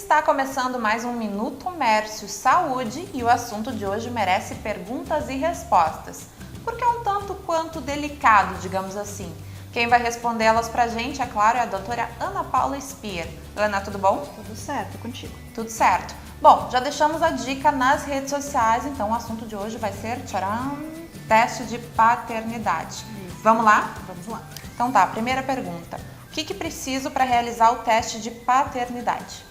Está começando mais um Minuto Mércio Saúde e o assunto de hoje merece perguntas e respostas, porque é um tanto quanto delicado, digamos assim. Quem vai respondê-las pra gente, é claro, é a doutora Ana Paula Speer. Ana, tudo bom? Tudo certo, contigo. Tudo certo. Bom, já deixamos a dica nas redes sociais, então o assunto de hoje vai ser teste de paternidade. Isso. Vamos lá? Vamos lá. Então tá, primeira pergunta. O que preciso para realizar o teste de paternidade?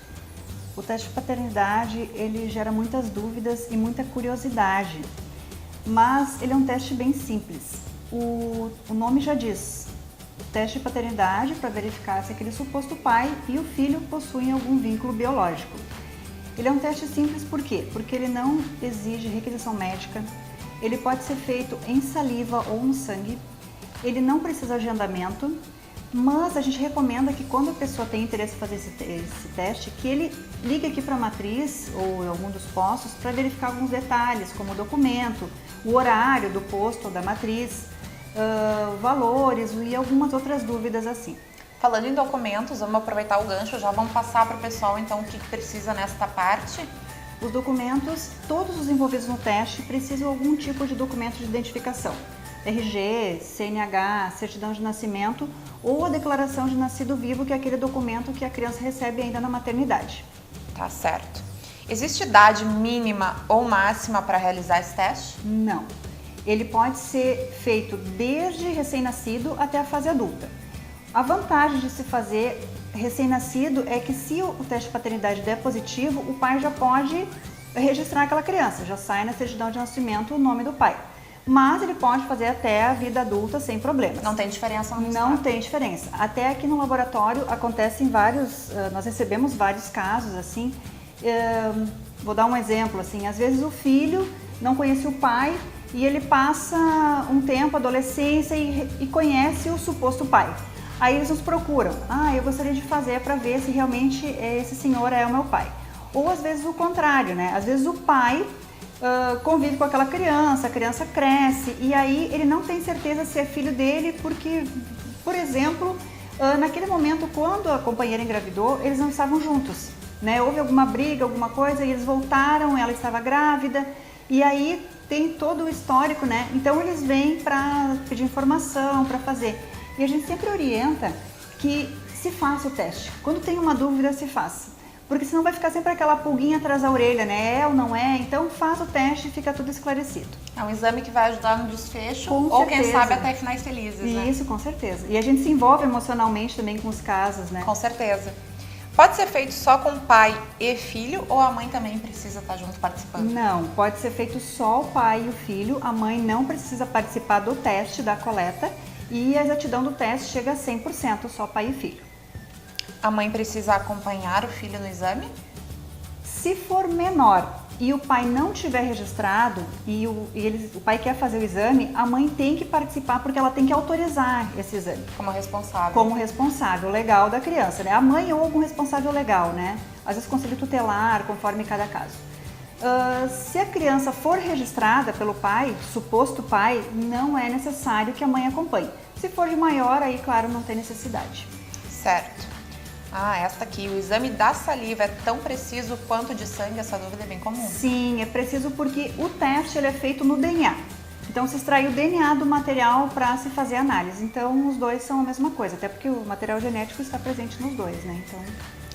O teste de paternidade, ele gera muitas dúvidas e muita curiosidade, mas ele é um teste bem simples. O nome já diz, o teste de paternidade para verificar se aquele suposto pai e o filho possuem algum vínculo biológico. Ele é um teste simples por quê? Porque ele não exige requisição médica, ele pode ser feito em saliva ou no sangue, ele não precisa de agendamento, mas a gente recomenda que quando a pessoa tem interesse em fazer esse teste, que ele ligue aqui para a matriz ou em algum dos postos para verificar alguns detalhes, como o documento, o horário do posto ou da matriz, valores e algumas outras dúvidas assim. Falando em documentos, vamos aproveitar o gancho, já vamos passar para o pessoal então o que precisa nesta parte. Os documentos, todos os envolvidos no teste precisam de algum tipo de documento de identificação. RG, CNH, certidão de nascimento ou a declaração de nascido vivo, que é aquele documento que a criança recebe ainda na maternidade. Tá certo. Existe idade mínima ou máxima para realizar esse teste? Não. Ele pode ser feito desde recém-nascido até a fase adulta. A vantagem de se fazer recém-nascido é que se o teste de paternidade der positivo, o pai já pode registrar aquela criança, já sai na certidão de nascimento o nome do pai. Mas ele pode fazer até a vida adulta sem problemas. Não tem diferença no resultado? Não tem diferença. Até aqui no laboratório acontecem nós recebemos vários casos assim. Vou dar um exemplo assim, às vezes o filho não conhece o pai e ele passa um tempo, adolescência, e conhece o suposto pai. Aí eles nos procuram, eu gostaria de fazer para ver se realmente esse senhor é o meu pai. Ou às vezes o contrário, né? Às vezes o pai convive com aquela criança, a criança cresce e aí ele não tem certeza se é filho dele porque, por exemplo, naquele momento quando a companheira engravidou, eles não estavam juntos, né? Houve alguma briga, alguma coisa e eles voltaram, ela estava grávida e aí tem todo o histórico, né? Então eles vêm para pedir informação, para fazer. E a gente sempre orienta que se faça o teste. Quando tem uma dúvida, se faça. Porque senão vai ficar sempre aquela pulguinha atrás da orelha, né? É ou não é? Então faz o teste e fica tudo esclarecido. É um exame que vai ajudar no desfecho com ou certeza. Quem sabe até finais felizes, né? Isso, com certeza. E a gente se envolve emocionalmente também com os casos, né? Com certeza. Pode ser feito só com pai e filho ou a mãe também precisa estar junto participando? Não, pode ser feito só o pai e o filho. A mãe não precisa participar do teste, da coleta. E a exatidão do teste chega a 100%, só pai e filho. A mãe precisa acompanhar o filho no exame? Se for menor e o pai não tiver registrado e o pai quer fazer o exame, a mãe tem que participar porque ela tem que autorizar esse exame. Como responsável. Como responsável legal da criança, né? A mãe ou algum responsável legal, né? Às vezes conselho tutelar, conforme cada caso. Se a criança for registrada pelo pai, suposto pai, não é necessário que a mãe acompanhe. Se for de maior, aí claro, não tem necessidade. Certo. Esta aqui, o exame da saliva é tão preciso quanto de sangue? Essa dúvida é bem comum. Sim, é preciso porque o teste ele é feito no DNA. Então se extrai o DNA do material para se fazer a análise. Então os dois são a mesma coisa, até porque o material genético está presente nos dois, né? Então,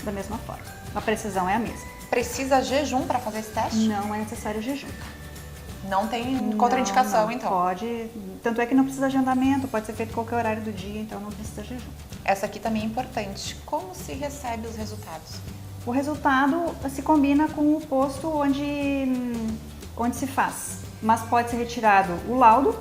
da mesma forma. A precisão é a mesma. Precisa jejum para fazer esse teste? Não é necessário jejum. Não tem contraindicação, não, então? Pode, tanto é que não precisa agendamento, pode ser feito qualquer horário do dia, então não precisa jejum. Essa aqui também é importante. Como se recebe os resultados? O resultado se combina com o posto onde se faz, mas pode ser retirado o laudo,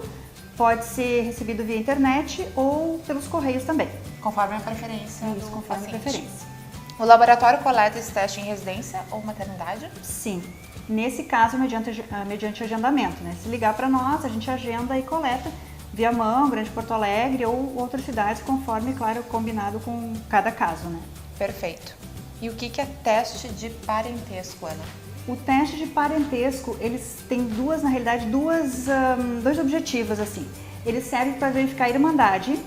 pode ser recebido via internet ou pelos correios também. Conforme a preferência Isso, conforme a preferência. O laboratório coleta esse teste em residência ou maternidade? Sim. Nesse caso, mediante agendamento, né? Se ligar para nós, a gente agenda e coleta via mão, Grande Porto Alegre ou outras cidades, conforme, claro, combinado com cada caso, né? Perfeito. E o que é teste de parentesco, Ana? O teste de parentesco, eles têm na realidade, dois objetivos, assim. Eles servem para verificar a irmandade,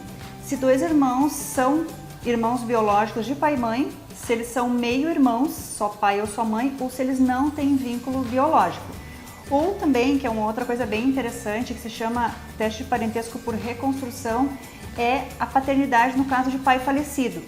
se dois irmãos são irmãos biológicos de pai e mãe, se eles são meio-irmãos, só pai ou só mãe, ou se eles não têm vínculo biológico. Ou também, que é uma outra coisa bem interessante, que se chama teste de parentesco por reconstrução, é a paternidade no caso de pai falecido.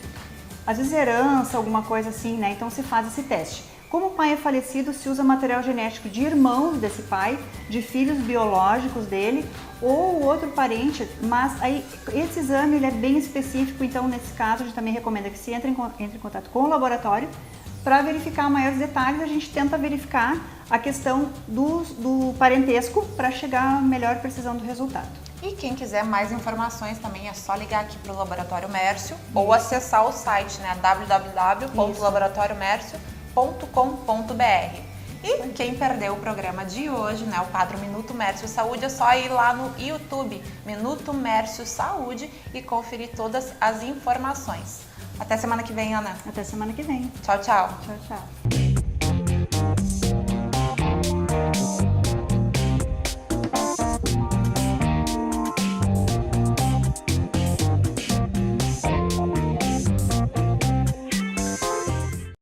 Às vezes herança, alguma coisa assim, né? Então se faz esse teste. Como o pai é falecido, se usa material genético de irmãos desse pai, de filhos biológicos dele ou outro parente, mas aí esse exame ele é bem específico, então nesse caso a gente também recomenda que se entre em contato com o laboratório para verificar maiores detalhes. A gente tenta verificar a questão do parentesco para chegar à melhor precisão do resultado. E quem quiser mais informações também é só ligar aqui para o Laboratório Mércio ou acessar o site, né, www.laboratoriomercio.com.br. E quem perdeu o programa de hoje, né, o quadro Minuto Mércio Saúde, é só ir lá no YouTube, Minuto Mércio Saúde, e conferir todas as informações. Até semana que vem, Ana. Até semana que vem. Tchau, tchau. Tchau, tchau.